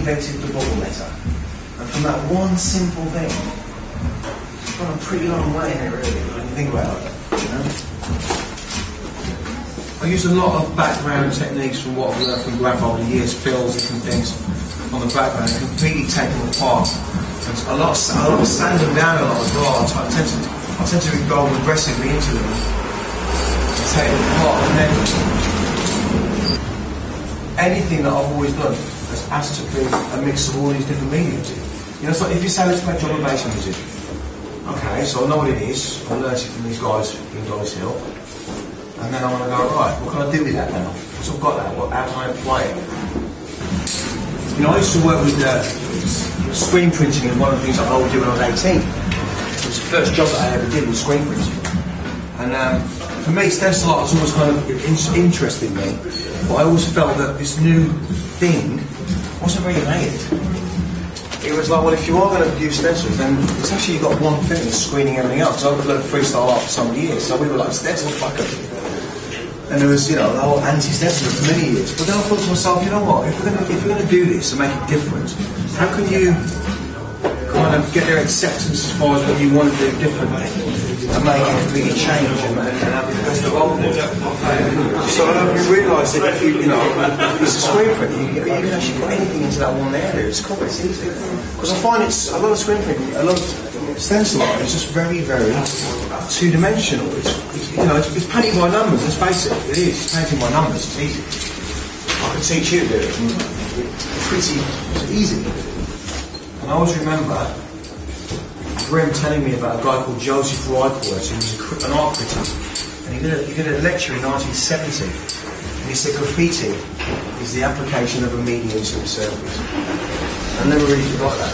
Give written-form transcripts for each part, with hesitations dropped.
invented the bubble letter. And from that one simple thing, it's gone a pretty long way in it really, when you think about it, you know? I use a lot of background techniques from what I've learned from Graf over the years, fills, different things on the background, and completely take them apart. And a lot of sand them down a lot as well. I tend to go aggressively into them and take them apart. And then anything that I've always done has to be a mix of all these different mediums. You know, it's like if you say let's make drum and bass music. Okay, so I know what it is. I learned it from these guys in Goldie's Hill. And then I want to go, right, what can I do with that now? Once I've got that, how can I apply it? You know, I used to work with screen printing, and one of the things I would do when I was 18. It was the first job that I ever did was screen printing. And for me, stencil art has always kind of interested me, but I always felt that this new thing wasn't really made. It was like, well, if you are going to use stencils, then it's actually you've got one thing that's screening everything else. So I've learned freestyle art for so many years, so we were like stencil fucker. And there was, you know, the whole anti-stencil for many years. But then I thought to myself, you know what, if we're going to do this and make it different, how can you kind of get their acceptance as far as what you want to do differently and make it completely change and have the best of all? So I realised that if you know, it's a screen print, you can actually put anything into that one area. It's cool, it's easy. Because I find it's a lot of screen printing, a lot of stencil art is just very, very two-dimensional. It's painting by numbers, let's face it. It is, it's painting by numbers, it's easy. I could teach you to do it. It's easy. And I always remember Grim telling me about a guy called Joseph Reichwurst, who was an art critic. And he did a lecture in 1970. And he said graffiti is the application of a medium to a surface. I never really forgot that.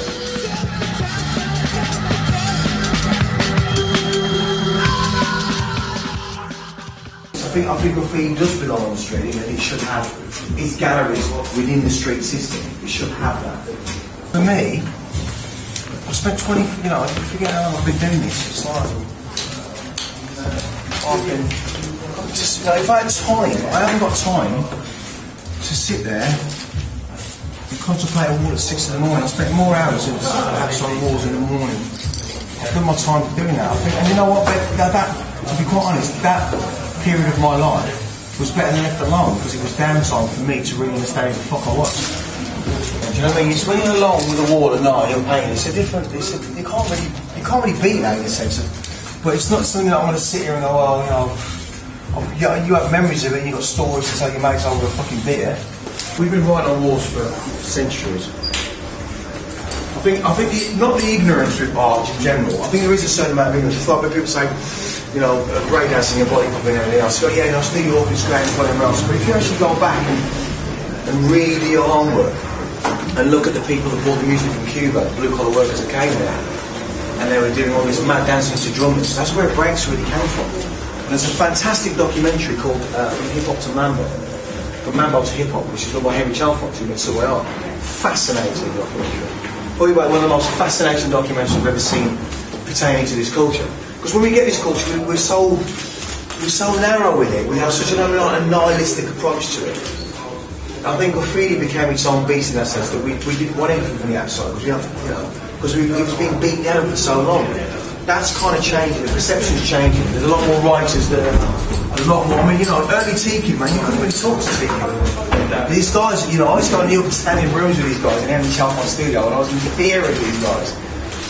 I think graffiti does belong on the street, and it should have its galleries within the street system. It should have that. For me, I spent 20, you know, I forget how long I've been doing this. It's like, I've been, just, you know, if I had time, I haven't got time to sit there and contemplate a wall at 6 in the morning. I spent more hours in on walls in the morning. I spent my time doing that. I think, and you know what, that, to be quite honest, that period of my life was better than left alone, because it was downtime for me to really understand who the fuck I was. Do you know what I mean? It's when you're along with the wall at night, you're painting. It's a different. You can't really beat that in a sense of. But it's not something that I'm going to sit here and go, well, you know, you have memories of it, and you've got stories to tell your mates over a fucking beer. We've been writing on walls for centuries. I think not the ignorance with art in general. I think there is a certain amount of ignorance. It's like when people say, you know, breakdancing and body popping and everything else. So yeah, you know, it's New York, it's great and whatever else. But if you actually go back and read your homework and look at the people that brought the music from Cuba, the blue-collar workers that came there, and they were doing all this mad dancing to drummers, that's where breaks really came from. And there's a fantastic documentary called From Hip Hop to Mambo, from Mambo to Hip Hop, which is done by Henry Chalfont, who made Subway Art. Fascinating documentary. Probably one of the most fascinating documentaries I've ever seen pertaining to this culture. Because when we get this culture, we're so narrow with it. We have such a nihilistic approach to it. I think graffiti became its own beast in that sense, that we didn't want anything from the outside, because it was being beaten down for so long. That's kind of changing. The perception's changing. There's a lot more writers that are a lot more. I mean, you know, early Tiki, man, you couldn't really talk to Tiki. These guys, you know, I used to go and stand in rooms with these guys in Henry Chalfont studio, and I was in fear of these guys.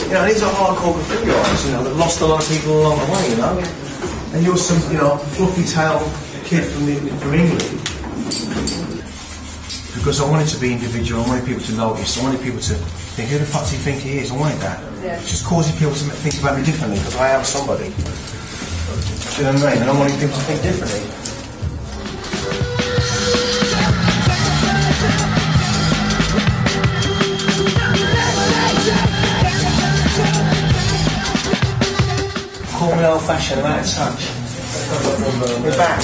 You know, these are hardcore graffiti artists, you know, that lost a lot of people along the way, you know. And you're some, you know, fluffy-tailed kid from England. Because I wanted to be individual, I wanted people to notice, I wanted people to think, who the fuck do you think he is? I wanted that. Yeah. Just causing people to think about me differently, because I am somebody. Do you know what I mean? And I wanted people to think differently. Call me old-fashioned, I'm out of touch. We're back.